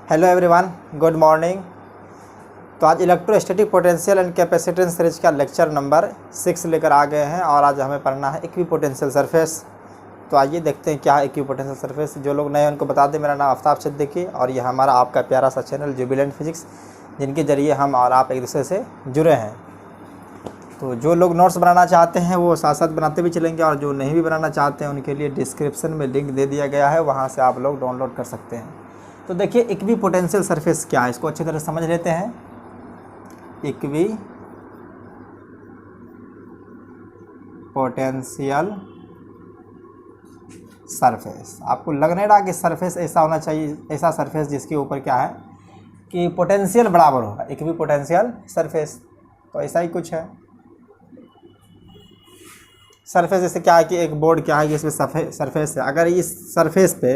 Hello everyone, good morning. तो आज electrostatic potential and capacitance series का लेक्चर नंबर 6 लेकर आ गए हैं और आज हमें पढ़ना है इक्विपोटेंशियल सरफेस। तो आइए देखते हैं क्या है इक्विपोटेंशियल सरफेस। जो लोग नए हैं उनको बता दें, मेरा नाम आफ्ताब सिद्दीकी और यह हमारा आपका प्यारा सा चैनल जुबिलेंट फिजिक्स, जिनके ज़रिए हम और आप एक दूसरे से जुड़े हैं। तो जो लोग नोट्स बनाना चाहते हैं वो साथ साथ बनाते भी चलेंगे, और जो नहीं भी बनाना चाहते हैं उनके लिए डिस्क्रिप्शन में लिंक दे दिया गया है, वहाँ से आप लोग डाउनलोड कर सकते हैं। तो देखिए इक्विपोटेंशियल सरफेस क्या है, इसको अच्छी तरह समझ लेते हैं। इक्विपोटेंशियल सरफेस, आपको लग नहीं रहा कि सरफेस ऐसा होना चाहिए, ऐसा सरफेस जिसके ऊपर क्या है कि पोटेंशियल बराबर होगा, इक्विपोटेंशियल सरफेस। तो ऐसा ही कुछ है सरफेस। जैसे क्या है कि एक बोर्ड क्या है कि इसमें सरफेस है, अगर इस सरफेस पे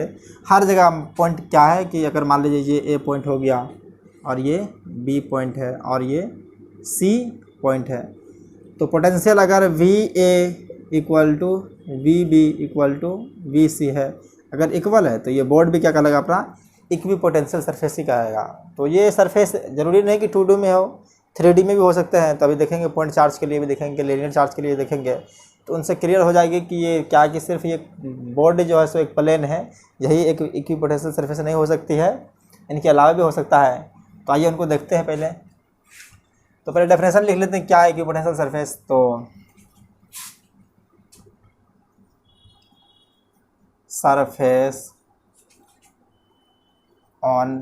हर जगह पॉइंट क्या है कि अगर मान लीजिए ये ए पॉइंट हो गया और ये बी पॉइंट है और ये सी पॉइंट है, तो पोटेंशियल अगर V A equal to V B equal to V C है, अगर इक्वल है तो ये बोर्ड भी क्या कहलाएगा, अपना इक्विपोटेंशियल सरफेस ही कहेगा। तो ये सरफेस ज़रूरी नहीं कि 2D में हो, 3D में भी हो सकते हैं। तो अभी देखेंगे पॉइंट चार्ज के लिए भी देखेंगे, लीनियर चार्ज के लिए देखेंगे, तो उनसे क्लियर हो जाएगी कि ये क्या कि सिर्फ ये बोर्ड जो है सो एक प्लेन है, यही एक इक्विपोटेंशियल सरफेस नहीं हो सकती है, इनके अलावा भी हो सकता है। तो आइए उनको देखते हैं पहले। तो पहले डेफिनेशन लिख लेते हैं क्या है इक्विपोटेंशियल सरफेस। तो surface on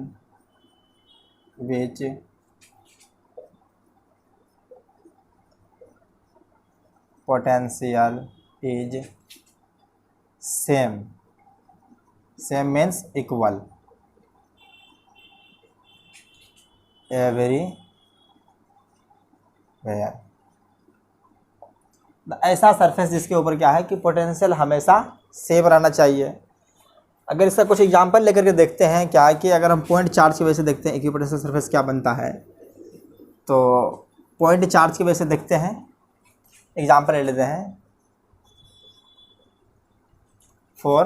which potential is same means equal everywhere। ऐसा सरफेस जिसके ऊपर क्या है कि पोटेंशियल हमेशा सेम रहना चाहिए। अगर इसका कुछ एग्जांपल लेकर के देखते हैं, क्या है कि अगर हम पॉइंट चार्ज की वजह से देखते हैं इक्विपोटेंशियल सरफेस क्या बनता है, तो पॉइंट चार्ज की वजह से देखते हैं। एग्जाम्पल ले लेते हैं फॉर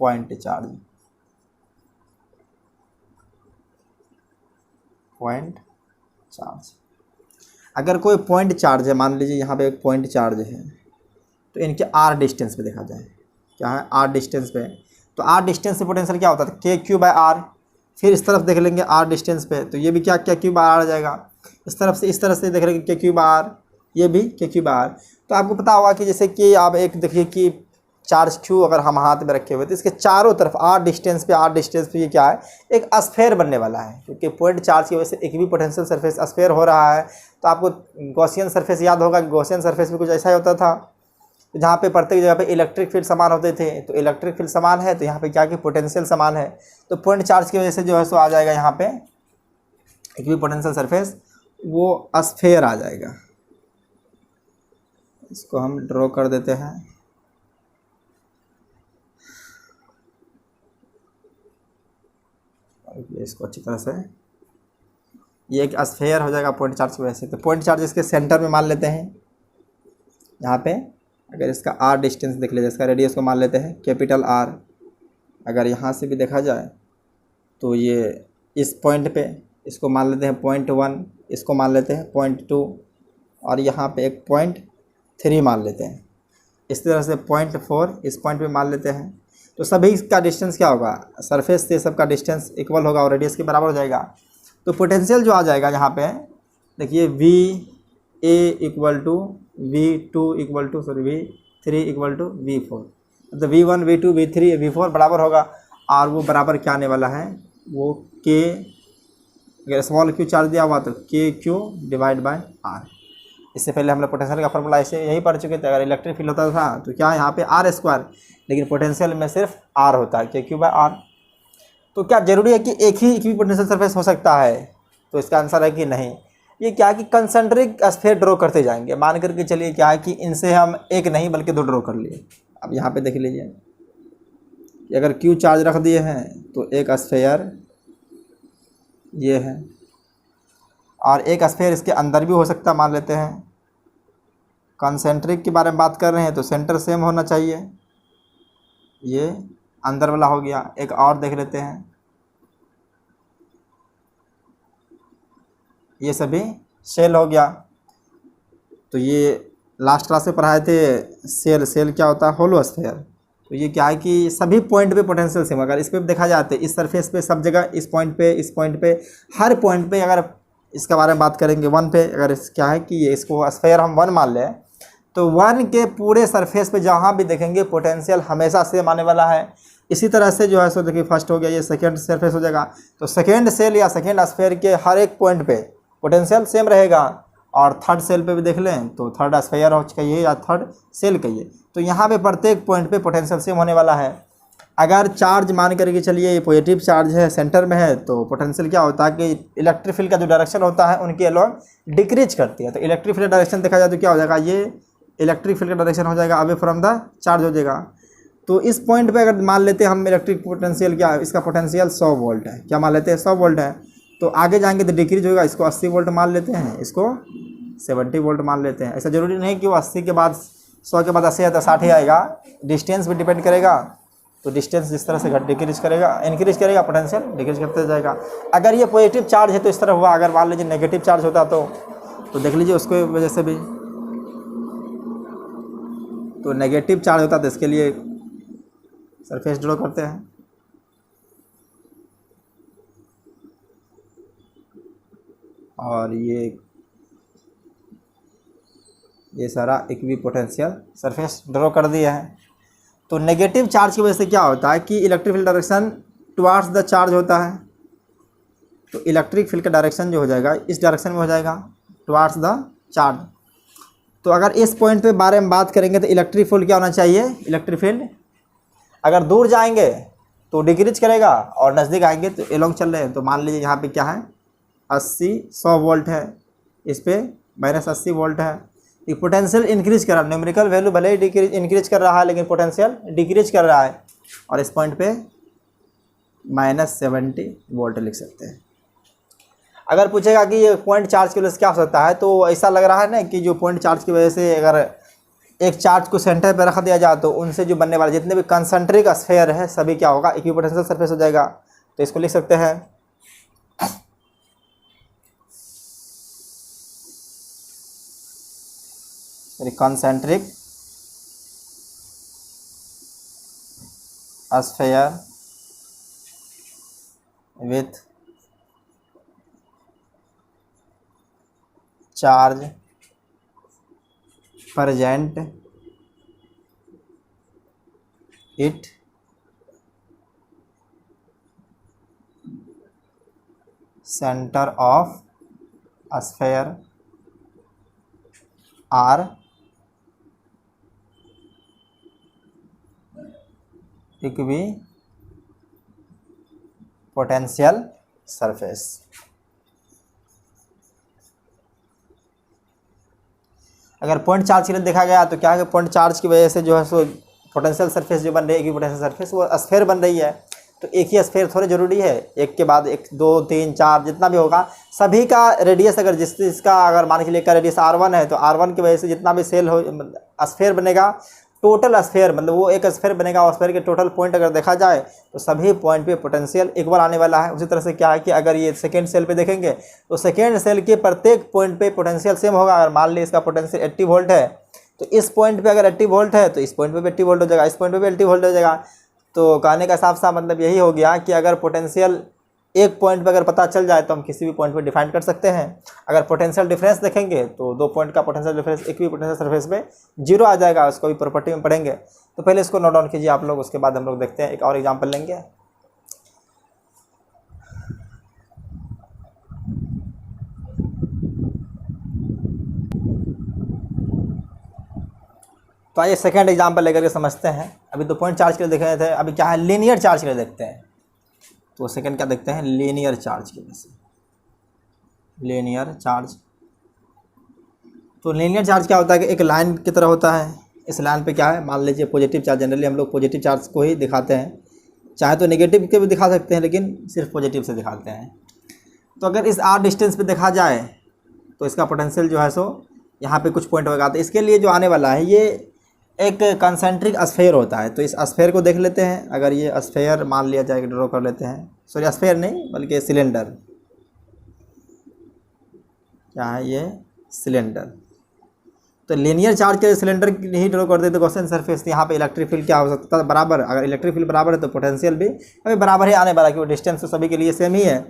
पॉइंट चार्ज। अगर कोई पॉइंट चार्ज है, मान लीजिए यहाँ पे एक पॉइंट चार्ज है, तो इनके आर डिस्टेंस पे देखा जाए, क्या है आर डिस्टेंस पे, तो आर डिस्टेंस से पोटेंशियल क्या होता है के क्यू बाय आर। फिर इस तरफ देख लेंगे आर डिस्टेंस पे, तो ये भी क्या क्यू बाय आर आ जाएगा। इस तरफ से इस तरह से देख लेंगे के क्यू बाय आर, ये भी के क्यू बाय आर। तो आपको पता होगा कि जैसे कि आप एक देखिए कि चार्ज क्यू अगर हम हाथ में रखे हुए, तो इसके चारों तरफ आर डिस्टेंस पे ये क्या है, एक स्फेयर बनने वाला है, क्योंकि पॉइंट चार्ज की वजह से इक्विपोटेंशियल सरफेस स्फेयर हो रहा है। तो आपको गॉसियन सरफेस याद होगा, गॉसियन सरफेस में कुछ ऐसा ही होता था, जहाँ पे प्रत्येक जगह पे इलेक्ट्रिक फील्ड समान होते थे। तो इलेक्ट्रिक फील्ड समान है तो यहाँ पे क्या कि पोटेंशियल समान है, तो पॉइंट चार्ज की वजह से जो है सो आ जाएगा यहाँ पे इक्विपोटेंशियल सरफेस, वो स्फेयर आ जाएगा। इसको हम ड्रॉ कर देते हैं। इसको अच्छी तरह से, ये एक स्फेयर हो जाएगा पॉइंट चार्ज की वजह से। तो पॉइंट चार्ज इसके सेंटर में मान लेते हैं, यहाँ पे अगर इसका आर डिस्टेंस देख लीजिए, इसका रेडियस को मान लेते हैं कैपिटल आर। अगर यहाँ से भी देखा जाए तो ये इस पॉइंट पे इसको मान लेते हैं पॉइंट 1, इसको मान लेते हैं पॉइंट 2, और यहाँ पे एक पॉइंट 3 मान लेते हैं। इस तरह से पॉइंट 4 इस पॉइंट पे मान लेते हैं। तो सभी का डिस्टेंस क्या होगा, सरफेस से सबका डिस्टेंस इक्वल होगा और रेडियस के बराबर हो जाएगा। तो पोटेंशियल जो आ जाएगा यहाँ पे देखिए V A equal to V2 equal to V3 equal to V4, मतलब V1 V2 V3 V4 बराबर होगा। और वो बराबर क्या आने वाला है, वो के, अगर स्मॉल क्यू चार्ज दिया हुआ तो के क्यू डिवाइड बाय आर। इससे पहले हमने पोटेंशियल का फॉर्मूला ऐसे यही पढ़ चुके थे। अगर इलेक्ट्रिक फील्ड होता था तो क्या यहाँ पे आर स्क्वायर, लेकिन पोटेंशियल में सिर्फ आर होता है, के क्यू बाय आर। तो क्या ज़रूरी है कि एक ही इक्विपोटेंशियल सरफेस हो सकता है, तो इसका आंसर है कि नहीं। ये क्या है कि कंसेंट्रिक स्फीयर ड्रॉ करते जाएंगे, मान करके चलिए क्या है कि इनसे हम एक नहीं बल्कि 2 ड्रॉ कर लिए। अब यहाँ पे देख लीजिए कि अगर क्यू चार्ज रख दिए हैं तो एक स्फीयर ये है, और एक स्फीयर इसके अंदर भी हो सकता है, मान लेते हैं। कंसेंट्रिक के बारे में बात कर रहे हैं तो सेंटर सेम होना चाहिए, ये अंदर वाला हो गया। एक और देख लेते हैं, ये सभी सेल हो गया। तो ये लास्ट क्लास में पढ़ाए थे सेल क्या होता है, होलो स्फीयर। तो ये क्या है कि सभी पॉइंट पे पोटेंशियल सेम, अगर इस पर देखा जाए तो इस सरफेस पे सब जगह, इस पॉइंट पे हर पॉइंट पे अगर इसके बारे में बात करेंगे, वन पे अगर क्या है कि ये इसको स्फीयर हम वन मान लें, तो वन के पूरे सरफेस पे जहाँ भी देखेंगे पोटेंशियल हमेशा सेम आने वाला है। इसी तरह से जो है सो देखिए फर्स्ट हो गया, ये सेकेंड सरफेस हो जाएगा, तो सेकेंड सेल या सेकेंड स्फीयर के हर एक पॉइंट पे पोटेंशियल सेम रहेगा। और थर्ड सेल पे भी देख लें तो थर्ड स्फीयर हो कहिए या थर्ड सेल कहिए, तो यहाँ पे प्रत्येक पॉइंट पे पोटेंशियल सेम होने वाला है। अगर चार्ज मान करके चलिए ये पॉजिटिव चार्ज है, सेंटर में है, तो पोटेंशियल क्या होता है कि इलेक्ट्रिक फील्ड का जो डायरेक्शन होता है उनके अलॉन्ग डिक्रीज करती है। तो इलेक्ट्रिक फील्ड डायरेक्शन देखा जाए तो क्या हो जाएगा, ये इलेक्ट्रिक फील्ड का डायरेक्शन हो जाएगा अवे फ्रॉम द चार्ज हो जाएगा। तो इस पॉइंट पे अगर मान लेते हैं हम इलेक्ट्रिक पोटेंशियल, क्या इसका पोटेंशियल 100 वोल्ट है, क्या मान लेते हैं 100 वोल्ट है, तो आगे जाएंगे तो डिक्रीज होगा, इसको 80 वोल्ट मान लेते हैं, इसको 70 वोल्ट मान लेते हैं। ऐसा ज़रूरी नहीं कि वो 80 के बाद 100 के बाद 80 है तो 60 ही आएगा, डिस्टेंस भी डिपेंड करेगा। तो डिस्टेंस जिस तरह से डिक्रीज करेगा, इंक्रीज करेगा, पोटेंशियल डिक्रीज करते जाएगा। अगर ये पॉजिटिव चार्ज है तो इस तरह हुआ, अगर मान लीजिए नेगेटिव चार्ज होता तो देख लीजिए उसको वजह से भी, तो नेगेटिव चार्ज होता तो इसके लिए सरफेस ड्रॉ करते हैं। और ये सारा इक्वी पोटेंशियल सरफेस ड्रॉ कर दिया है। तो नेगेटिव चार्ज की वजह से क्या होता है कि electric field direction towards the charge होता है। तो इलेक्ट्रिक फील्ड का डायरेक्शन जो हो जाएगा इस डायरेक्शन में हो जाएगा, टुवार्ड्स द चार्ज। तो अगर इस पॉइंट पे बारे में बात करेंगे तो इलेक्ट्रिक फील्ड क्या होना चाहिए, इलेक्ट्रिक फील्ड अगर दूर जाएंगे तो डिक्रीज करेगा और नज़दीक आएंगे तो एलोंग चल रहे हैं। तो मान लीजिए यहाँ पे क्या है 100 वोल्ट है, इस पर -80 वोल्ट है। ये पोटेंशियल इंक्रीज कर रहा है, न्यूमेरिकल वैल्यू भले ही इंक्रीज कर रहा है लेकिन पोटेंशियल डिक्रीज कर रहा है। और इस पॉइंट पे -70 वोल्ट लिख सकते हैं। अगर पूछेगा कि ये पॉइंट चार्ज की वजह से क्या हो सकता है, तो ऐसा लग रहा है ना कि जो पॉइंट चार्ज की वजह से अगर एक चार्ज को सेंटर पर रख दिया जाए तो उनसे जो बनने वाले जितने भी कंसंट्रिक स्फीयर है सभी क्या होगा, इक्विपोटेंशियल सरफेस हो जाएगा। तो इसको लिख सकते हैं concentric sphere with charge present it center of sphere are equipotential surface। अगर पॉइंट चार्ज के लिए देखा गया तो क्या है, पॉइंट चार्ज की वजह से जो है सो पोटेंशियल सरफेस जो बन रही है, इक्विपोटेंशियल सरफेस वो स्फीयर बन रही है। तो एक ही स्फीयर थोड़ी जरूरी है, एक के बाद एक 2 3 4 जितना भी होगा सभी का रेडियस, अगर जिसका अगर मान के लिए का रेडियस R1 है तो R1 की वजह से जितना भी सेल हो स्फीयर बनेगा, टोटल स्फीयर मतलब वो एक स्फीयर बनेगा और स्फीयर के टोटल पॉइंट अगर देखा जाए तो सभी पॉइंट पे पोटेंशियल इक्वल आने वाला है। उसी तरह से क्या है कि अगर ये सेकेंड सेल पे देखेंगे तो सेकेंड सेल के प्रत्येक पॉइंट पे पोटेंशियल सेम होगा। अगर मान ली इसका पोटेंशियल 80 वोल्ट है तो इस पॉइंट पे अगर 80 वोल्ट है तो इस पॉइंट पे भी 80 वोल्ट हो जाएगा, इस पॉइंट पे भी 80 वोल्ट हो जाएगा। तो कहने का साफ साफ मतलब यही हो गया कि अगर पोटेंशियल एक पॉइंट पे अगर पता चल जाए तो हम किसी भी पॉइंट पे डिफाइन कर सकते हैं। अगर पोटेंशियल डिफरेंस देखेंगे तो 2 पॉइंट का पोटेंशियल डिफरेंस एक भी पोटेंशियल सरफेस पे 0 आ जाएगा, उसको भी प्रॉपर्टी में पढ़ेंगे। तो पहले इसको नोट डाउन कीजिए आप लोग, उसके बाद हम लोग देखते हैं एक और एग्जाम्पल लेंगे। तो आइए सेकेंड एग्जाम्पल लेकर के समझते हैं। अभी 2 पॉइंट चार्ज के लिए देख रहे थे, अभी क्या है लीनियर चार्ज के लिए देखते हैं। तो सेकेंड क्या देखते हैं, लीनियर चार्ज की वजह से, लीनियर चार्ज। तो लीनियर चार्ज क्या होता है कि एक लाइन की तरह होता है। इस लाइन पे क्या है, मान लीजिए पॉजिटिव चार्ज, जनरली हम लोग पॉजिटिव चार्ज को ही दिखाते हैं, चाहे तो नेगेटिव के भी दिखा सकते हैं लेकिन सिर्फ पॉजिटिव से दिखाते हैं। तो अगर इस r डिस्टेंस पे देखा जाए तो इसका पोटेंशियल जो है सो यहाँ पे कुछ पॉइंट होगा। तो इसके लिए जो आने वाला है ये एक कंसेंट्रिक स्फीयर होता है। तो इस स्फीयर को देख लेते हैं। अगर ये स्फीयर मान लिया जाए, ड्रॉ कर लेते हैं, सॉरी स्फीयर नहीं बल्कि सिलेंडर। क्या है ये, सिलेंडर। तो लीनियर चार्ज के सिलेंडर नहीं ड्रॉ कर देते गॉसियन सरफेस, यहाँ पे इलेक्ट्रिक फील्ड क्या हो सकता है, बराबर। अगर इलेक्ट्रिक फील्ड बराबर है तो पोटेंशियल भी अभी बराबर ही आने वाला, क्योंकि डिस्टेंस तो सभी के लिए सेम ही है।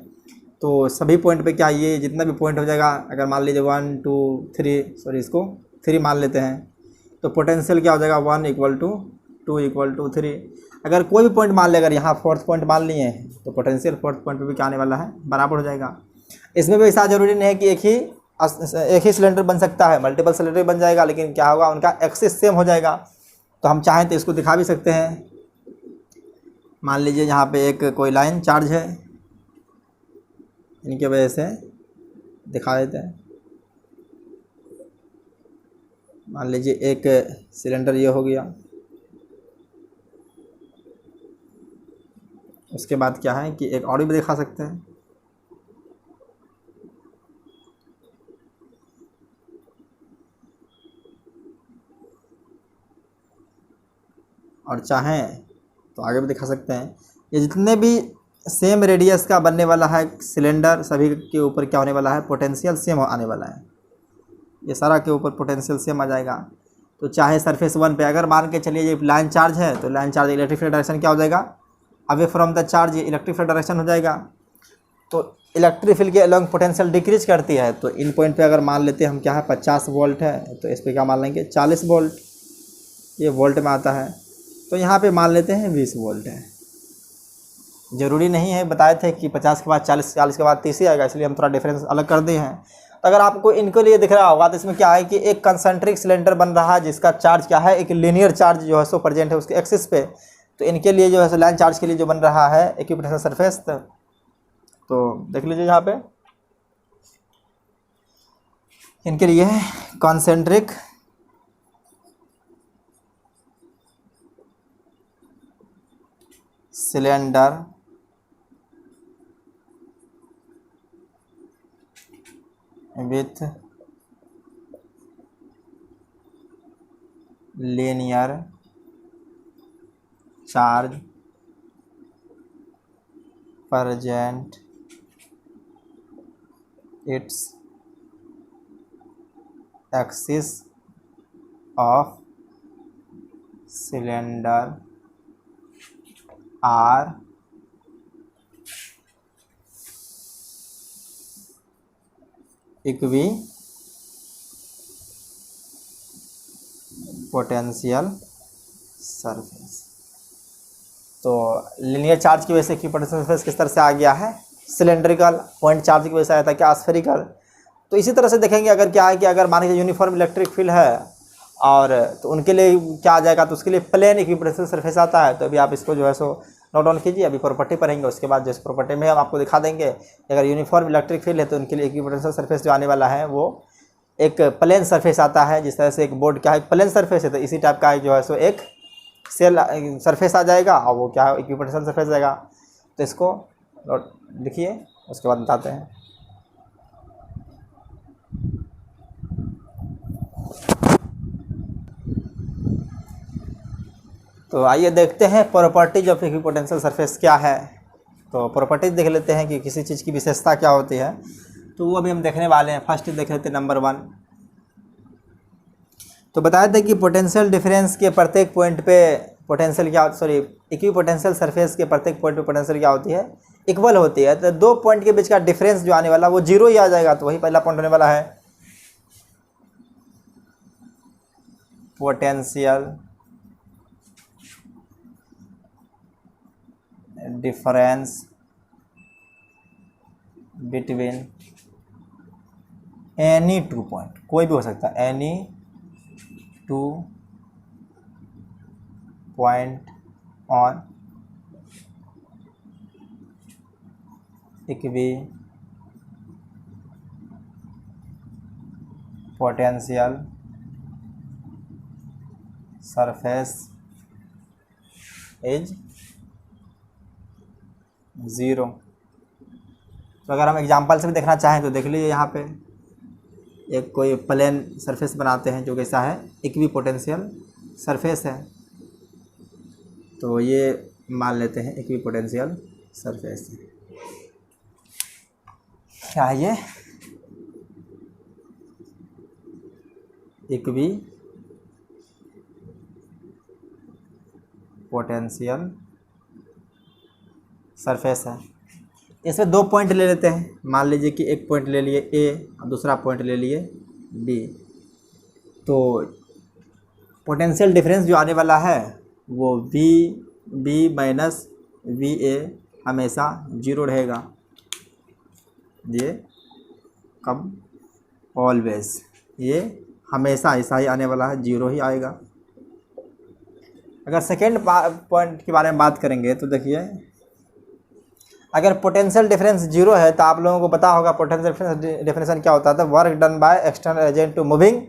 तो सभी पॉइंट पे क्या, ये जितना भी पॉइंट हो जाएगा, अगर मान लीजिए 1 2 3, सॉरी इसको 3 मान लेते हैं, तो पोटेंशियल क्या हो जाएगा, 1 = 2 = 3। अगर कोई भी पॉइंट मान ले, अगर यहाँ फोर्थ पॉइंट मान लिए हैं, तो पोटेंशियल फोर्थ पॉइंट पे भी क्या आने वाला है, बराबर हो जाएगा। इसमें भी ऐसा जरूरी नहीं है कि एक ही सिलेंडर बन सकता है, मल्टीपल सिलेंडर बन जाएगा, लेकिन क्या होगा, उनका एक्सिस सेम हो जाएगा। तो हम चाहें तो इसको दिखा भी सकते हैं। मान लीजिए यहाँ पे एक कोई लाइन चार्ज है, इनकी वजह से दिखा देते हैं। मान लीजिए एक सिलेंडर ये हो गया, उसके बाद क्या है कि एक और भी दिखा सकते हैं। और चाहें तो आगे भी दिखा सकते हैं। ये जितने भी सेम रेडियस का बनने वाला है सिलेंडर, सभी के ऊपर क्या होने वाला है, पोटेंशियल सेम आने वाला है। ये सारा के ऊपर पोटेंशियल सेम आ जाएगा। तो चाहे सरफेस 1 पे अगर मान के चलिए ये लाइन चार्ज है, तो line charge electric field direction क्या हो जाएगा, अवे फ्रॉम द चार्ज, ये इलेक्ट्रिक फील्ड डायरेक्शन हो जाएगा। तो इलेक्ट्रिक फील्ड के अलॉन्ग पोटेंशियल डिक्रीज करती है। तो इन पॉइंट पे अगर मान लेते हैं हम क्या है, 50 वोल्ट है, तो इस पर क्या मान लेंगे, 40 वोल्ट, ये वोल्ट में आता है। तो यहाँ पे मान लेते हैं 20 वोल्ट है। ज़रूरी नहीं है, बताए थे कि 50 के बाद 40, 40 के बाद 30 ही आएगा, इसलिए हम थोड़ा डिफरेंस अलग कर दिए हैं। तो अगर आपको इनके लिए दिख रहा होगा, तो इसमें क्या है कि एक कंसेंट्रिक सिलेंडर बन रहा है, जिसका चार्ज क्या है, एक लीनियर चार्ज जो है सो प्रेजेंट है उसके एक्सिस पे। तो इनके लिए जो है लाइन चार्ज के लिए जो बन रहा है इक्विपोटेंशियल सरफेस, तो देख लीजिए यहाँ पे इनके लिए concentric cylinder with linear charge present its axis of cylinder are equipotential surface. तो लीनियर चार्ज की वजह से इक्विपोटेंशियल सरफेस किस तरह से आ गया है, सिलेंड्रिकल। पॉइंट चार्ज की वजह से आया था क्या, स्फेरिकल। तो इसी तरह से देखेंगे, अगर क्या है कि अगर मान लीजिए यूनिफॉर्म इलेक्ट्रिक फील्ड है, और तो उनके लिए क्या आ जाएगा, तो उसके लिए प्लेन इक्विपोटेंशियल सरफेस आता है। तो अभी आप इसको जो है सो नोट डाउन कीजिए, अभी प्रॉपर्टी पढ़ेंगे, उसके बाद जिस प्रॉपर्टी में हम आपको दिखा देंगे अगर यूनिफॉर्म इलेक्ट्रिक फील्ड है, तो उनके लिए इक्विपोटेंशियल सरफेस जो आने वाला है वो एक प्लेन सरफेस आता है। जिस तरह से एक बोर्ड क्या है, प्लेन सरफेस है, तो इसी टाइप का जो है सो एक सेल सरफेस आ जाएगा, और वो क्या है, इक्विपोटेंशियल सरफेस आएगा। तो इसको लिखिए, उसके बाद बताते हैं। तो आइए देखते हैं प्रॉपर्टीज ऑफ इक्विपोटेंशियल सरफेस क्या है। तो प्रॉपर्टीज देख लेते हैं कि किसी चीज़ की विशेषता क्या होती है, तो वो अभी हम देखने वाले हैं। फर्स्ट देख लेते हैं नंबर 1। तो बताया था कि पोटेंशियल डिफरेंस के प्रत्येक पॉइंट पे पोटेंशियल क्या, सॉरी इक्विपोटेंशियल सरफेस के प्रत्येक पॉइंट पे पोटेंशियल क्या होती है, इक्वल होती है। तो दो पॉइंट के बीच का डिफरेंस जो आने वाला वो 0 ही आ जाएगा। तो वही पहला पॉइंट होने वाला है potential difference between any 2 point, कोई भी हो सकता है, any 2 point on equipotential surface is 0। तो अगर हम एग्जांपल से भी देखना चाहें तो देख लीजिए, यहाँ पे एक कोई प्लेन सरफेस बनाते हैं जो कैसा है, इक्विपोटेंशियल सरफेस है। तो ये मान लेते हैं इक्विपोटेंशियल सरफेस क्या है ये, इक्वी पोटेंशियल सरफेस है। इसमें 2 पॉइंट ले लेते हैं। मान लीजिए कि एक पॉइंट ले लिए ए और दूसरा पॉइंट ले लिए बी। तो पोटेंशियल डिफरेंस जो आने वाला है वो V B minus V A हमेशा 0 रहेगा। ये कब? ऑलवेज। ये हमेशा ऐसा ही आने वाला है, 0 ही आएगा। अगर सेकेंड पॉइंट के बारे में बात करेंगे तो देखिए, अगर पोटेंशियल डिफरेंस 0 है तो आप लोगों को पता होगा पोटेंशियल डिफरेंस डेफिनेशन क्या होता था। Work done by external agent to moving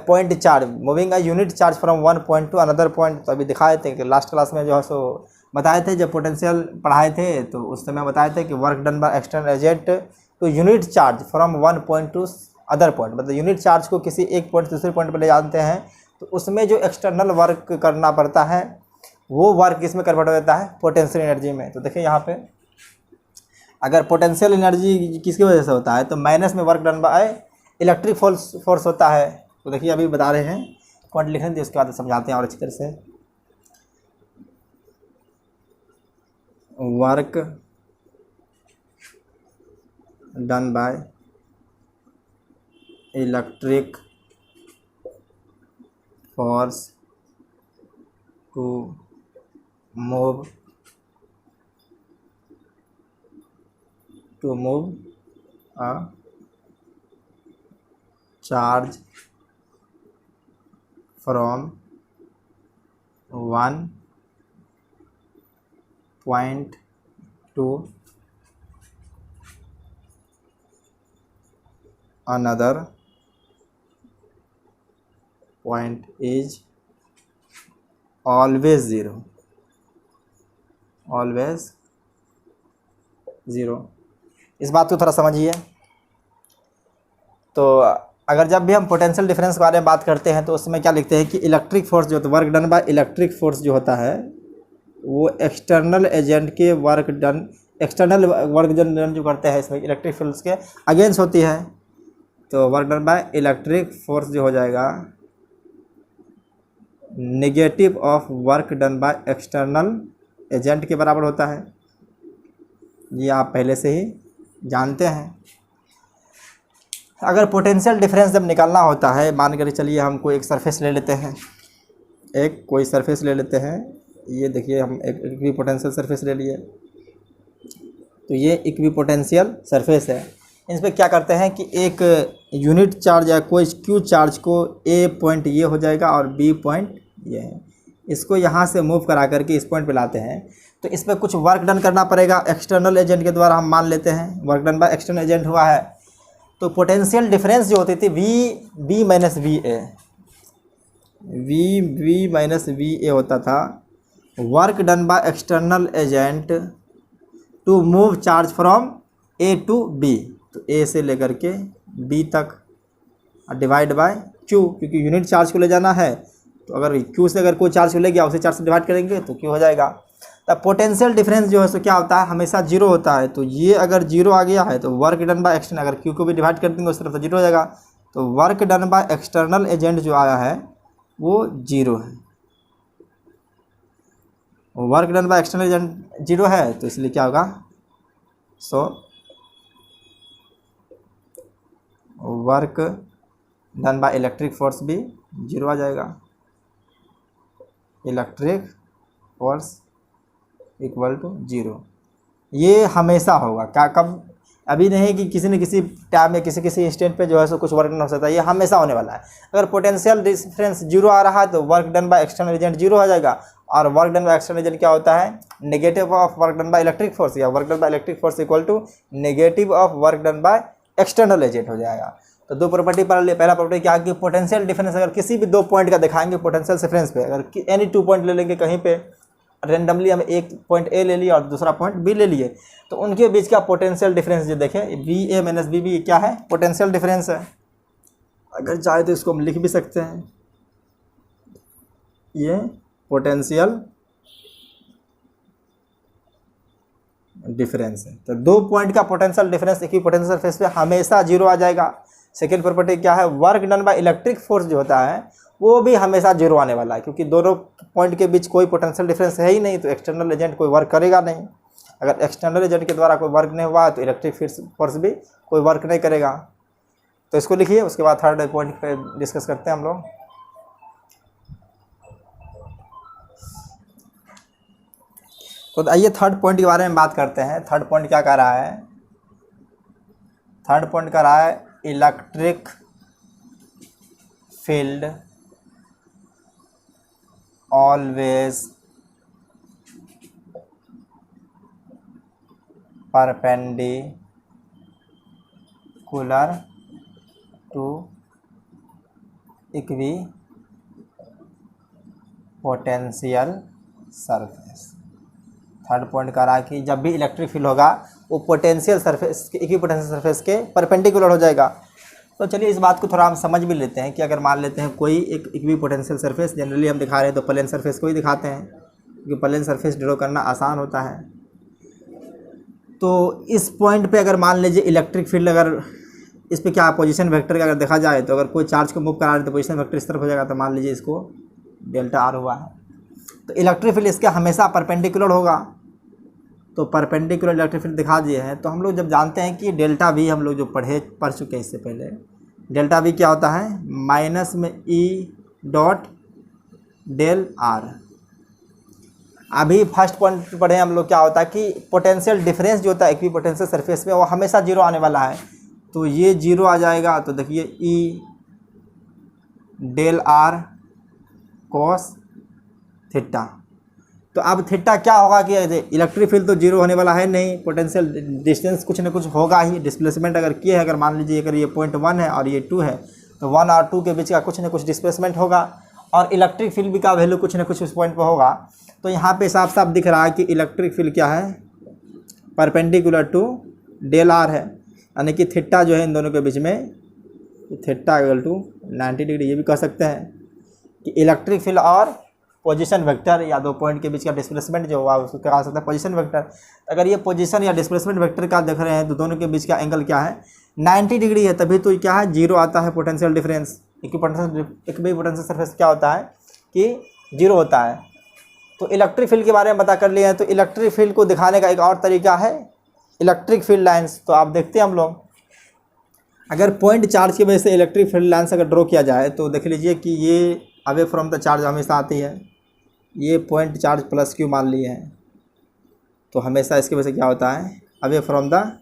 point charge, moving a unit charge from one point to another point. तो अभी दिखाए थे कि लास्ट क्लास में जो है सो बताए थे, जब पोटेंशियल पढ़ाए थे तो उस समय बताए थे कि work done by external agent to unit charge from one point to other point, मतलब यूनिट चार्ज को किसी एक पॉइंट दूसरे पॉइंट पर ले जाते हैं तो उसमें जो एक्सटर्नल वर्क करना पड़ता है वो वर्क किसमें कन्वर्ट हो जाता है? पोटेंशियल एनर्जी में। तो देखिए यहाँ पे अगर पोटेंशियल एनर्जी किसकी वजह से होता है तो माइनस में work done by electric force होता है। तो देखिए अभी बता रहे हैं, पॉइंट लिख लेंगे उसके बाद समझाते हैं और अच्छी तरह से। Work done by electric force to move a charge from one point to another point is always 0, always 0। इस बात को थोड़ा समझिए। तो अगर जब भी हम पोटेंशियल डिफरेंस के बारे में बात करते हैं तो उसमें क्या लिखते हैं कि इलेक्ट्रिक फोर्स जो होता है, work done by electric force जो होता है वो एक्सटर्नल एजेंट के एक्सटर्नल वर्क डन जो करते हैं इसमें इलेक्ट्रिक फोर्स के अगेंस्ट होती है। तो work done by electric force जो हो जाएगा negative of work done by external agent के बराबर होता है। ये आप पहले से ही जानते हैं। अगर पोटेंशियल डिफरेंस जब निकालना होता है, मान कर चलिए हम कोई एक सरफेस ले लेते हैं, कोई सरफेस ले लेते हैं। ये देखिए हम एक इक्वी पोटेंशियल सरफेस ले लिए। तो ये इक्वी पोटेंशियल सरफेस है। इस पर क्या करते हैं कि एक यूनिट चार्ज या कोई क्यू चार्ज को ए पॉइंट ये हो जाएगा और बी पॉइंट ये है, इसको यहाँ से मूव करा करके इस पॉइंट पे लाते हैं। तो इस पर कुछ वर्क डन करना पड़ेगा एक्सटर्नल एजेंट के द्वारा। हम मान लेते हैं work done by external agent हुआ है। तो पोटेंशियल डिफरेंस जो होती थी V B minus V A होता था work done by external agent to move charge from A to B. तो ए से लेकर के बी तक डिवाइड बाय क्यू, क्योंकि यूनिट चार्ज को ले जाना है। तो अगर क्यू से अगर कोई चार्ज को ले गया उसे चार्ज से डिवाइड करेंगे तो क्यू हो जाएगा। तब पोटेंशियल डिफरेंस जो है सो क्या होता है? हमेशा 0 होता है। तो ये अगर 0 आ गया है तो वर्क डन बाय एक्सटर्नल, अगर क्यू को भी डिवाइड कर देंगे उस तरफ तो 0 हो जाएगा। तो work done by external agent जो आया है वो 0 है। Work done by external agent 0 है तो इसलिए क्या होगा? So work done by electric force भी 0 आ जाएगा। Electric force equal to 0। ये हमेशा होगा। क्या कब? अभी नहीं कि किसी न किसी टाइम में किसी इंस्टेंट पे जो है सो कुछ वर्क डन हो सकता है। ये हमेशा होने वाला है। अगर पोटेंशियल डिफरेंस 0 आ रहा है तो work done by external agent 0 हो जाएगा। और work done by external agent क्या होता है? Negative of work done by electric force, या work done by electric force equal to negative of work done by external agent हो जाएगा। तो दो प्रॉपर्टी पर ले। पहला प्रॉपर्टी क्या है कि पोटेंशियल डिफरेंस अगर किसी भी 2 पॉइंट का दिखाएंगे पोटेंशियल डिफरेंस पे, अगर एनी 2 पॉइंट ले लेंगे कहीं पे रेंडमली, हम एक पॉइंट ए ले लिया और दूसरा पॉइंट बी ले लिए, तो उनके बीच का पोटेंशियल डिफरेंस जो देखें V A minus B B क्या है? पोटेंशियल डिफरेंस है। अगर चाहे तो इसको हम लिख भी सकते हैं, ये पोटेंशियल डिफरेंस है। तो 2 पॉइंट का पोटेंशियल डिफरेंस एक ही पोटेंशियल सरफेस पे हमेशा 0 आ जाएगा। सेकेंड प्रॉपर्टी क्या है, work done by electric force जो होता है वो भी हमेशा जीरो आने वाला है, क्योंकि दोनों पॉइंट के बीच कोई पोटेंशियल डिफरेंस है ही नहीं, तो एक्सटर्नल एजेंट कोई वर्क करेगा नहीं। अगर एक्सटर्नल एजेंट के द्वारा कोई वर्क नहीं हुआ तो इलेक्ट्रिक फोर्स भी कोई वर्क नहीं करेगा। तो इसको लिखिए, उसके बाद थर्ड पॉइंट पे डिस्कस करते हैं हम लोग। तो आइए थर्ड पॉइंट के बारे में बात करते हैं। थर्ड पॉइंट क्या कह रहा है, थर्ड पॉइंट कह रहा है electric field always perpendicular to equipotential surface. Third point कह रहा है कि जब भी इलेक्ट्रिक फील्ड होगा वो पोटेंशियल सरफेस इक्विपोटेंशियल सरफेस के परपेंडिकुलर हो जाएगा। तो चलिए इस बात को थोड़ा हम समझ भी लेते हैं कि अगर मान लेते हैं कोई एक इक्विपोटेंशियल सरफेस, जनरली हम दिखा रहे हैं तो प्लेन सरफेस को ही दिखाते हैं क्योंकि प्लेन सरफेस ड्रॉ करना आसान होता है। तो इस पॉइंट पे अगर मान लीजिए इलेक्ट्रिक फील्ड, अगर इस पे क्या पोजीशन वेक्टर का अगर देखा जाए तो अगर कोई चार्ज को मूव करा रहे तो पोजीशन वेक्टर इस तरफ हो जाएगा, तो मान लीजिए इसको डेल्टा आर हुआ है, तो इलेक्ट्रिक फील्ड इसका हमेशा परपेंडिकुलर होगा। तो परपेंडिकुलर इलेक्ट्रिक फील्ड दिखा दिए हैं। तो हम लोग जब जानते हैं कि डेल्टा वी, हम लोग जो पढ़ चुके हैं इससे पहले, डेल्टा वी क्या होता है, माइनस में ई डॉट डेल आर। अभी फर्स्ट पॉइंट पढ़े हम लोग क्या होता है कि पोटेंशियल डिफरेंस जो होता है इक्विपोटेंशियल सरफेस में वो हमेशा जीरो आने वाला है। तो ये जीरो आ जाएगा, तो देखिए E del R cos theta. तो अब थीटा क्या होगा कि इलेक्ट्रिक फील्ड तो जीरो होने वाला है नहीं, पोटेंशियल डिस्टेंस कुछ ना कुछ होगा ही। डिस्प्लेसमेंट अगर किए है, अगर मान लीजिए अगर ये पॉइंट 1 है और ये 2 है, तो 1 और 2 के बीच का कुछ ना कुछ डिस्प्लेसमेंट होगा और इलेक्ट्रिक फील्ड भी का वैल्यू कुछ ना कुछ उस पॉइंट पर होगा। तो यहाँ पे साफ साफ दिख रहा है कि इलेक्ट्रिक फील्ड क्या है, परपेंडिकुलर टू डेल आर है, यानी कि थीटा जो है इन दोनों के बीच में, थीटा इक्वल टू 90 डिग्री। ये भी कह सकते हैं कि इलेक्ट्रिक फील्ड और पोजीशन वेक्टर या दो पॉइंट के बीच का डिस्प्लेसमेंट जो हुआ उसको क्या कह सकते हैं, पोजीशन वेक्टर। अगर ये पोजीशन या डिस्प्लेसमेंट वेक्टर का देख रहे हैं तो दोनों के बीच का एंगल क्या है, 90 डिग्री है, तभी तो क्या है, जीरो आता है पोटेंशियल डिफरेंस। इक्विपोटेंशियल सरफेस क्या होता है कि जीरो होता है। तो इलेक्ट्रिक फील्ड के बारे में पता कर लिए हैं। तो इलेक्ट्रिक फील्ड को दिखाने का एक और तरीका है इलेक्ट्रिक फील्ड लाइन्स। तो आप देखते हैं हम लोग, अगर पॉइंट चार्ज की वजह से इलेक्ट्रिक फील्ड लाइन्स अगर ड्रॉ किया जाए तो देख लीजिए कि ये अवे फ्रॉम द चार्ज हमेशा आती है। ये पॉइंट चार्ज प्लस क्यू मान लिए हैं, तो हमेशा इसकी वजह से क्या होता है, अवे फ्रॉम द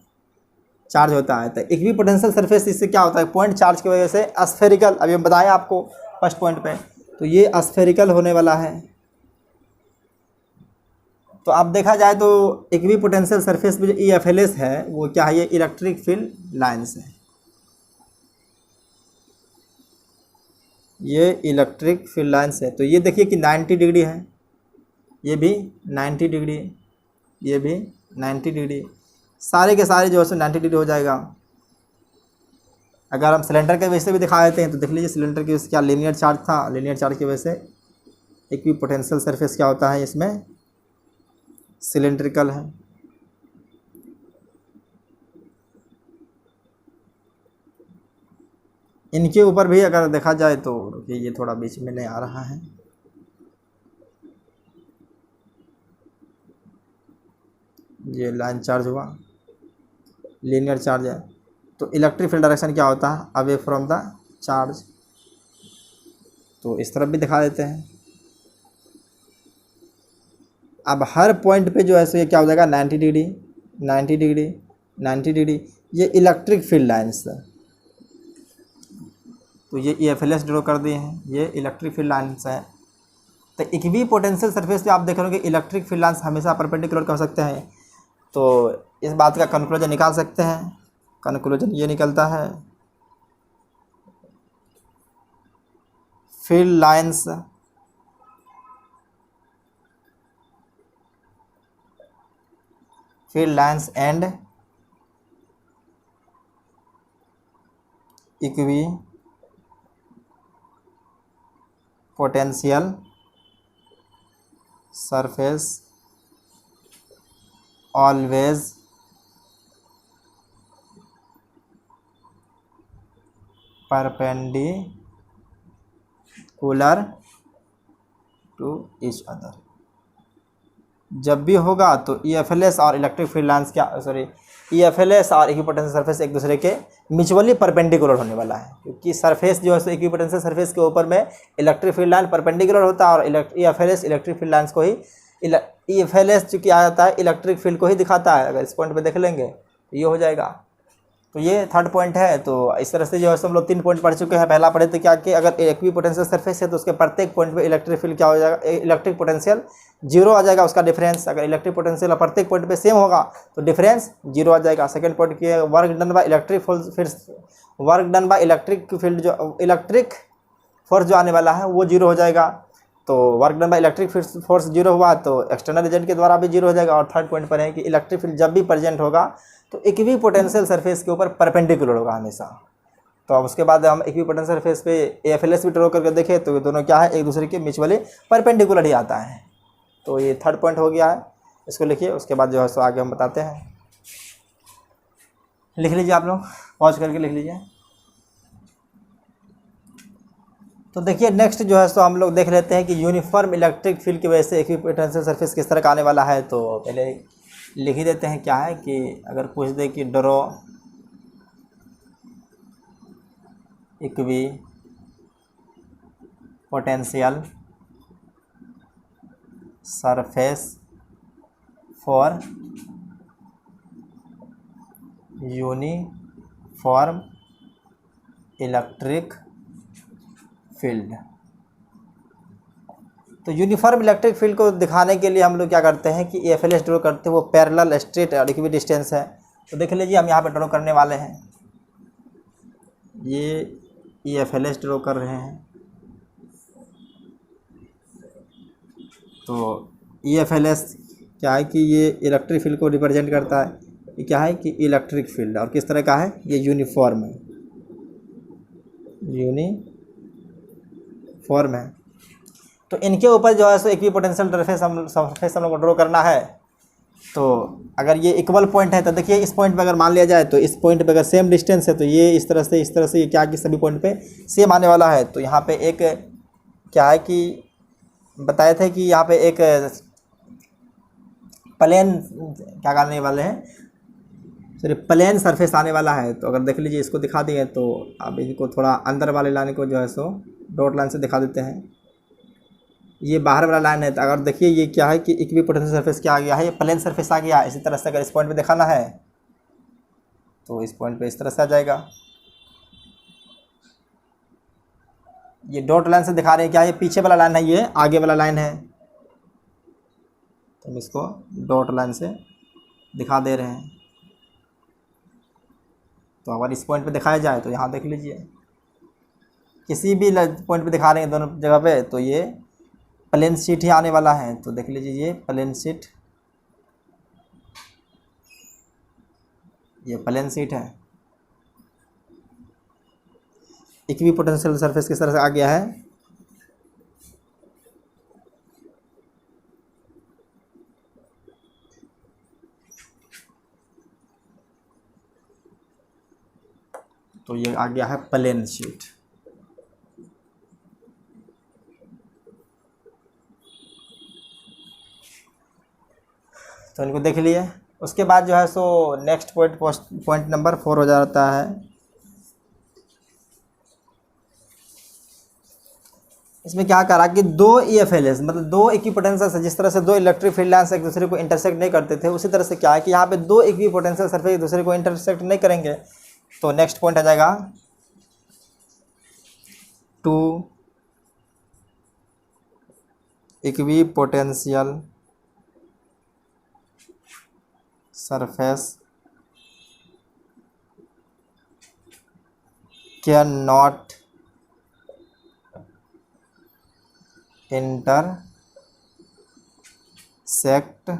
चार्ज होता है। तो इक्विपोटेंशियल सरफेस इससे क्या होता है, पॉइंट चार्ज की वजह से स्फेरिकल, अभी हम बताएं आपको फर्स्ट पॉइंट पे, तो ये स्फेरिकल होने वाला है। तो अब देखा जाए तो इक्विपोटेंशियल सरफेस में जो EFLS है वो क्या है, ये इलेक्ट्रिक फील्ड लाइन्स है। ये इलेक्ट्रिक फील्ड लाइन्स है। तो ये देखिए कि 90 डिग्री है, ये भी 90 डिग्री, ये भी 90 डिग्री, सारे के सारे जो है सो 90 डिग्री हो जाएगा। अगर हम सिलेंडर के वजह से भी दिखा देते हैं तो देख लीजिए सिलेंडर की क्या लीनियर चार्ज था, लीनियर चार्ज की वजह से इक्विपोटेंशियल सरफेस क्या होता है, इसमें सिलेंड्रिकल है। इनके ऊपर भी अगर देखा जाए तो ये थोड़ा बीच में नहीं आ रहा है, ये लाइन चार्ज हुआ, लीनियर चार्ज है। तो इलेक्ट्रिक फील्ड डायरेक्शन क्या होता है, अवे फ्रॉम द चार्ज। तो इस तरफ भी दिखा देते हैं। अब हर पॉइंट पे जो है सो ये क्या हो जाएगा, 90 डिग्री 90 डिग्री 90 डिग्री, ये इलेक्ट्रिक फील्ड लाइन्स है। तो ये EFLS ड्रॉ कर दिए हैं, ये इलेक्ट्रिक फील्ड लाइन्स है। तो इक्विपोटेंशियल सरफेस पे आप देख रहे हो कि इलेक्ट्रिक फील्ड लाइन्स हमेशा परपेंडिकुलर कर सकते हैं। तो इस बात का कंक्लूजन निकाल सकते हैं। कंक्लूजन ये निकलता है, field lines and equipotential surface always perpendicular to each other. जब भी होगा तो EFLS और इलेक्ट्रिक फील्ड लाइन्स EFLS और इक्विपोटेंशियल सरफेस एक दूसरे के म्यूचुअली परपेंडिकुलर होने वाला है, क्योंकि सरफेस जो है सो इक्विपोटेंशियल सरफेस के ऊपर में इलेक्ट्रिक फील्ड लाइन परपेंडिकुलर होता है, और EFLS इलेक्ट्रिक फील्ड लाइन्स को ही EFLS चूँकि आ जाता है इलेक्ट्रिक फील्ड को ही दिखाता है। अगर इस पॉइंट पे देख लेंगे तो ये हो जाएगा। तो ये थर्ड पॉइंट है। तो इस तरह से जो है हम लोग 3 पॉइंट पढ़ चुके हैं। पहला पढ़े थे क्या कि अगर इक्विपोटेंशियल सरफेस है तो उसके प्रत्येक पॉइंट पे इलेक्ट्रिक फील्ड क्या हो जाएगा, इलेक्ट्रिक पोटेंशियल जीरो आ जाएगा, उसका डिफरेंस। अगर इलेक्ट्रिक पोटेंशियल प्रत्येक पॉइंट पे सेम होगा तो डिफरेंस जीरो आ जाएगा। सेकंड पॉइंट की work done by electric field, जो इलेक्ट्रिक फोर्स जो आने वाला है वो जीरो हो जाएगा। तो work done by electric force zero हुआ तो एक्सटर्नल एजेंट के द्वारा भी जीरो हो जाएगा। और थर्ड पॉइंट पर है कि इलेक्ट्रिक फील्ड जब भी प्रेजेंट होगा तो इक्विपोटेंशियल सरफेस के ऊपर परपेंडिकुलर होगा हमेशा। तो अब उसके बाद हम इक्विपोटेंशियल सरफेस पे EFLS भी ड्रॉ करके देखें तो दोनों क्या है, एक दूसरे के म्यूचुअली परपेंडिकुलर ही आता है। तो ये थर्ड पॉइंट हो गया है, इसको लिखिए। उसके बाद जो है सो आगे हम बताते हैं। लिख लीजिए आप लोग, पॉज करके लिख लीजिए। तो देखिए नेक्स्ट जो है सो हम लोग देख लेते हैं कि यूनिफॉर्म इलेक्ट्रिक फील्ड की वजह से इक्विपोटेंशियल सरफेस किस तरह का आने वाला है। तो पहले लिख ही देते हैं क्या है कि अगर पूछ दे कि draw equipotential surface for uniform electric field. तो यूनिफॉर्म इलेक्ट्रिक फील्ड को दिखाने के लिए हम लोग क्या करते हैं कि EFLS ड्रॉ करते हैं, वो पैरेलल, स्ट्रेट और इक्वी डिस्टेंस है। तो देख लीजिए हम यहाँ पे ड्रॉ करने वाले हैं, ये EFLS ड्रॉ कर रहे हैं। तो EFLS क्या है कि ये इलेक्ट्रिक फील्ड को रिप्रेजेंट करता है। ये क्या है कि इलेक्ट्रिक फील्ड, और किस तरह का है, ये यूनिफॉर्म है, यूनिफॉर्म है। तो इनके ऊपर जो है सो इक्विपोटेंशियल सरफेस हम लोग को ड्रॉ करना है। तो अगर ये इक्वल पॉइंट है तो देखिए इस पॉइंट पे अगर मान लिया जाए तो इस पॉइंट पे अगर सेम डिस्टेंस है तो ये इस तरह से ये क्या कि सभी पॉइंट पे सेम आने वाला है। तो यहाँ पे एक क्या है कि बताए थे कि यहाँ पे एक प्लेन क्या करने वाले हैं, सॉरी प्लेन सरफेस आने वाला है। तो अगर देख लीजिए इसको दिखा दिए तो अब इनको थोड़ा अंदर वाले लाइन को जो है सो डॉट लाइन से दिखा देते हैं। ये बाहर वाला लाइन है। तो अगर देखिए ये क्या है कि इक्विपोटेंशियल सरफेस क्या आ गया है, ये प्लेन सरफेस आ गया। इसी तरह से अगर इस पॉइंट पे दिखाना है तो इस पॉइंट पे इस तरह से आ जाएगा। ये डॉट लाइन से दिखा रहे हैं क्या, ये पीछे वाला लाइन है, ये आगे वाला लाइन है। तो हम इसको डॉट लाइन से दिखा दे रहे हैं। तो अगर इस पॉइंट पे दिखाया जाए तो यहाँ देख लीजिए किसी भी पॉइंट पे दिखा रहे हैं दोनों जगह पे, तो ये प्लेन शीट ही आने वाला है। तो देख लीजिए ये प्लेन शीट, ये प्लेन शीट है। इक्विपोटेंशियल सरफेस किस तरह से आ गया है, तो ये आ गया है प्लेन शीट। तो इनको देख लिए। उसके बाद जो है सो नेक्स्ट पॉइंट नंबर 4 हो जाता है। इसमें क्या करा कि दो EFLS मतलब दो इक्विपोटेंशियल, जिस तरह से दो इलेक्ट्रिक फील्ड लाइन्स एक दूसरे को इंटरसेक्ट नहीं करते थे, उसी तरह से क्या है कि यहाँ पे दो इक्विपोटेंशियल सरफेस एक दूसरे को इंटरसेक्ट नहीं करेंगे। तो नेक्स्ट पॉइंट आ जाएगा two equipotential surface can not intersect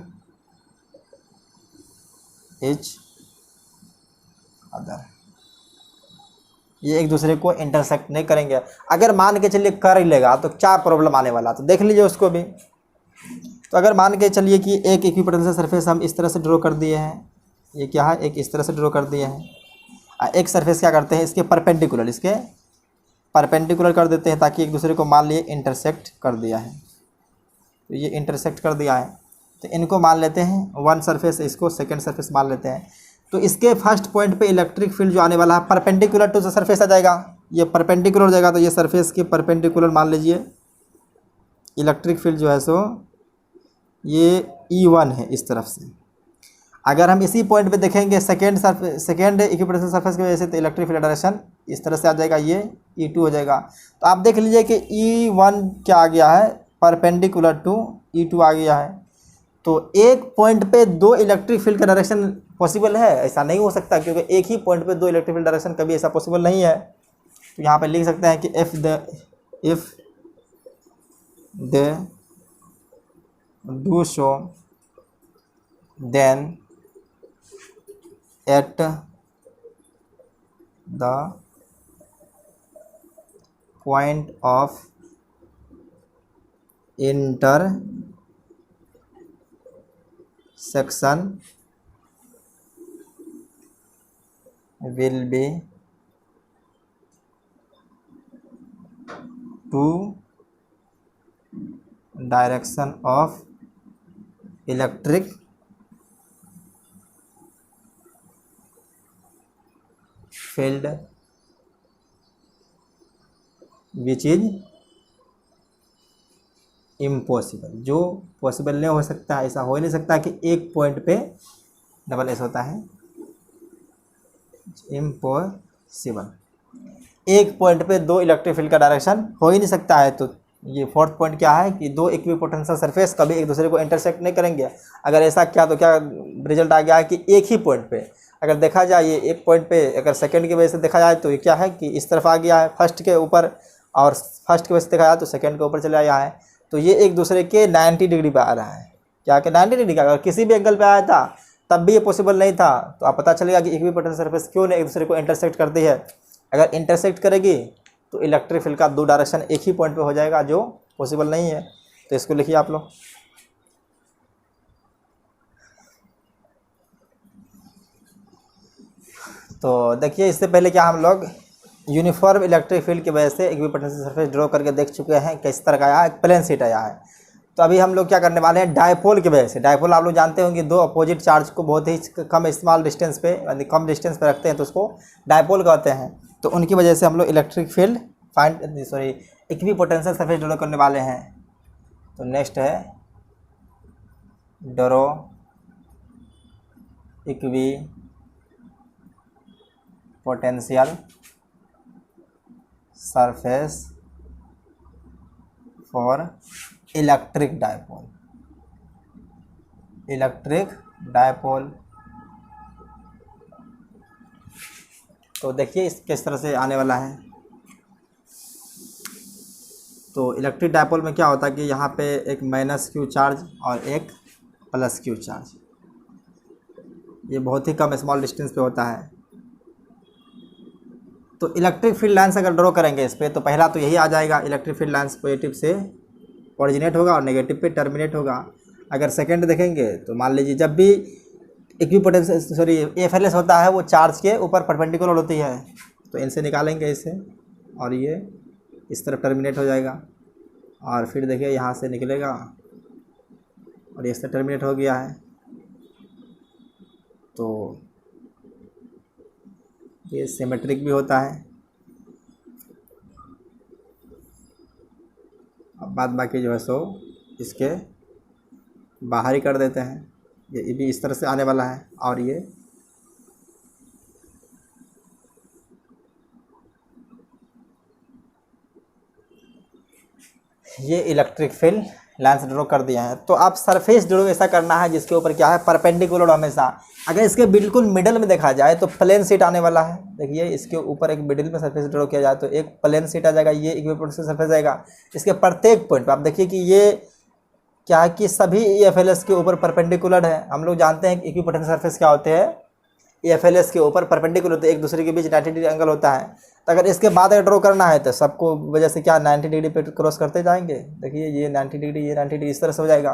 each other। ये एक दूसरे को इंटरसेक्ट नहीं करेंगे। अगर मान के चलिए कर ही लेगा तो क्या प्रॉब्लम आने वाला, तो देख लीजिए उसको भी। तो अगर मान के चलिए कि एक इक्विपोटेंशियल सरफेस हम इस तरह से ड्रॉ कर दिए हैं, ये क्या है, एक इस तरह से ड्रॉ कर दिए हैं। एक सरफेस क्या करते हैं, इसके परपेंडिकुलर, इसके परपेंडिकुलर कर देते हैं ताकि एक दूसरे को मान लिए इंटरसेक्ट कर दिया है। तो ये इंटरसेक्ट कर दिया है, तो इनको मान लेते हैं वन सरफेस, इसको सेकंड सरफेस मान लेते हैं। तो इसके फर्स्ट पॉइंट पे इलेक्ट्रिक फील्ड जो आने वाला है परपेंडिकुलर टू द सरफेस आ जाएगा, ये परपेंडिकुलर हो जाएगा। तो ये सरफेस के परपेंडिकुलर मान लीजिए इलेक्ट्रिक फील्ड जो है सो ये E1 है इस तरफ से। अगर हम इसी पॉइंट पे देखेंगे सेकेंड इक्विपोटेंशियल सरफेस की वजह से, तो इलेक्ट्रिक फील्ड डायरेक्शन इस तरह से आ जाएगा, ये E2 हो जाएगा। तो आप देख लीजिए कि E1 क्या आ गया है, परपेंडिकुलर टू E2 आ गया है। तो एक पॉइंट पे दो इलेक्ट्रिक फील्ड का डायरेक्शन पॉसिबल है? ऐसा नहीं हो सकता, क्योंकि एक ही पॉइंट पे दो इलेक्ट्रिक फील्ड डायरेक्शन कभी ऐसा पॉसिबल नहीं है। तो यहाँ पे लिख सकते हैं कि if they do show then at the point of intersection will be two direction of electric field which is impossible, जो पॉसिबल नहीं हो सकता। ऐसा हो ही नहीं सकता कि एक पॉइंट पे डबल एस होता है, इम्पॉसिबल। एक पॉइंट पे दो इलेक्ट्रिक फील्ड का डायरेक्शन हो ही नहीं सकता है। तो ये फोर्थ पॉइंट क्या है कि दो इक्विपोटेंशियल सरफेस कभी एक दूसरे को इंटरसेक्ट नहीं करेंगे। अगर ऐसा क्या, तो क्या रिजल्ट आ गया है कि एक ही पॉइंट पे अगर देखा जाए, ये एक पॉइंट पे अगर सेकंड की वजह से देखा जाए तो ये क्या है कि इस तरफ आ गया है फर्स्ट के ऊपर, और फर्स्ट की वजह से देखा जाए तो सेकंड के ऊपर चले आया है। तो ये एक दूसरे के 90 डिग्री पे आ रहा है, क्या कि 90 डिग्री का। अगर किसी भी एंगल पे आया था तब भी ये पॉसिबल नहीं था। तो आप पता चलेगा कि इक्विपोटेंशियल सरफेस क्यों नहीं एक दूसरे को इंटरसेक्ट करती है। अगर इंटरसेक्ट करेगी तो इलेक्ट्रिक फील्ड का दो डायरेक्शन एक ही पॉइंट पे हो जाएगा, जो पॉसिबल नहीं है। तो इसको लिखिए आप लोग। तो देखिए, इससे पहले क्या हम लोग यूनिफॉर्म इलेक्ट्रिक फील्ड की वजह से इक्विपोटेंशियल सरफेस ड्रॉ करके देख चुके हैं किस तरह का आया है, एक प्लेन शीट आया है। तो अभी हम लोग क्या करने वाले हैं, डायपोल की वजह से। डायपोल आप लोग जानते होंगे, दो अपोजिट चार्ज को बहुत ही कम स्मॉल डिस्टेंस पे, यानी कम डिस्टेंस पे रखते हैं, तो उसको डायपोल कहते हैं। तो उनकी वजह से हम लोग electric field equipotential surface draw करने वाले हैं। तो नेक्स्ट है draw equipotential surface for electric dipole. तो देखिए इस किस तरह से आने वाला है। तो इलेक्ट्रिक डायपोल में क्या होता है कि यहाँ पे एक -q चार्ज और एक +q चार्ज, ये बहुत ही कम स्मॉल डिस्टेंस पे होता है। तो इलेक्ट्रिक फील्ड लाइन्स अगर ड्रॉ करेंगे इस पर, तो पहला तो यही आ जाएगा, इलेक्ट्रिक फील्ड लाइन्स पॉजिटिव से ओरिजिनेट होगा और नेगेटिव पे टर्मिनेट होगा। अगर सेकंड देखेंगे तो मान लीजिए जब भी FLS होता है वो चार्ज के ऊपर परपेंडिकुलर होती है। तो इनसे निकालेंगे इसे, और ये इस तरफ टर्मिनेट हो जाएगा, और फिर देखिए यहाँ से निकलेगा और ये इस तरह टर्मिनेट हो गया है। तो ये सिमेट्रिक भी होता है। अब बाद बाकी जो है सो इसके बाहर ही कर देते हैं। ये भी इस तरह से आने वाला है, और ये इलेक्ट्रिक फील्ड लाइन्स ड्रॉ कर दिया है। तो आप सरफेस ड्रॉ ऐसा करना है जिसके ऊपर क्या है, परपेंडिकुलर हमेशा। अगर इसके बिल्कुल मिडल में देखा जाए तो प्लेन शीट आने वाला है। देखिए इसके ऊपर एक मिडिल में सरफेस ड्रॉ किया जाए तो एक प्लेन शीट आ जाएगा, ये इक्विपोटेंशियल सरफेस आएगा। इसके प्रत्येक पॉइंट पर आप देखिए कि ये क्या है कि सभी FLS के ऊपर परपेंडिकुलर है। हम लोग जानते हैं कि इक्विपोटेंशियल सरफेस क्या होते हैं, FLS के ऊपर परपेंडिकुलर होते हैं, एक दूसरे के बीच 90 डिग्री एंगल होता है। तो अगर इसके बाद अगर ड्रॉ करना है तो सबको वजह से क्या 90 डिग्री पे क्रॉस करते जाएंगे। देखिए ये 90 डिग्री, ये 90 डिग्री, इस तरह से हो जाएगा।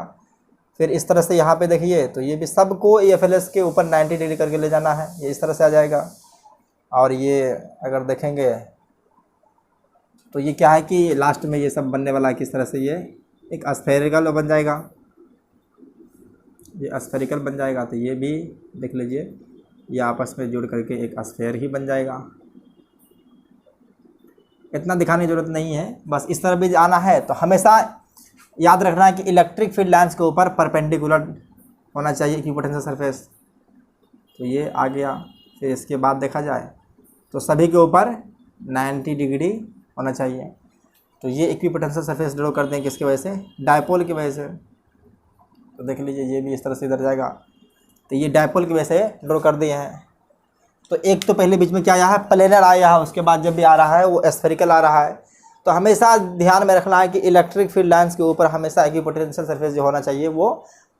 फिर इस तरह से यहाँ पे देखिए, तो ये भी सबको FLS के ऊपर 90 डिग्री करके ले जाना है, ये इस तरह से आ जाएगा। और ये अगर देखेंगे तो ये क्या है कि लास्ट में ये सब बनने वाला है किस तरह से, ये एक स्फेरिकल बन जाएगा, ये स्फेरिकल बन जाएगा। तो ये भी देख लीजिए, ये आपस में जुड़ करके एक स्फेयर ही बन जाएगा। इतना दिखाने की ज़रूरत नहीं है, बस इस तरह भी आना है। तो हमेशा याद रखना है कि इलेक्ट्रिक फील्ड लाइन्स के ऊपर परपेंडिकुलर होना चाहिए इक्विपोटेंशियल सरफेस। तो ये आ गया। फिर इसके बाद देखा जाए तो सभी के ऊपर 90 डिग्री होना चाहिए। तो ये इक्विपोटेंशियल सरफेस ड्रॉ कर दें किसकी वजह से, डायपोल की वजह से। तो देख लीजिए ये भी इस तरह से इधर जाएगा। तो ये डायपोल की वजह से ड्रॉ कर दिए हैं। तो एक तो पहले बीच में क्या आया है, प्लेनर आया है, उसके बाद जब भी आ रहा है वो स्फेरिकल आ रहा है। तो हमेशा ध्यान में रखना है कि इलेक्ट्रिक फील्ड लाइन्स के ऊपर हमेशा इक्विपोटेंशियल सरफेस जो होना चाहिए वो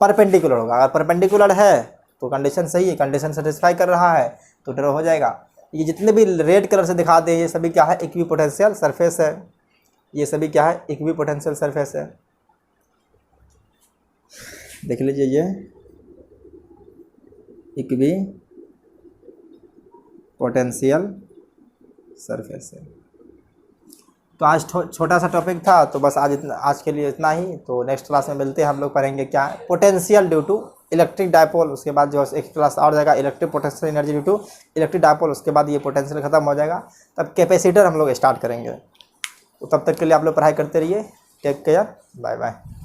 परपेंडिकुलर होगा। अगर परपेंडिकुलर है तो कंडीशन सही है, कंडीशन सेटिस्फाई कर रहा है तो ड्रॉ हो जाएगा। ये जितने भी रेड कलर से दिखाते हैं ये सभी क्या है, इक्विपोटेंशियल सरफेस है। ये सभी क्या है, इक्विपोटेंशियल सरफेस है। देख लीजिए ये इक्विपोटेंशियल सरफेस है। तो आज छोटा सा टॉपिक था, तो बस आज के लिए इतना ही। तो नेक्स्ट क्लास में मिलते हैं, हम लोग पढ़ेंगे क्या है potential due to electric dipole. उसके बाद जो एक क्लास और जाएगा electric potential energy due to electric dipole. उसके बाद ये पोटेंशियल खत्म हो जाएगा, तब कैपेसिटर हम लोग स्टार्ट करेंगे। तो तब तक के लिए आप लोग पढ़ाई करते रहिए। Take care, bye bye.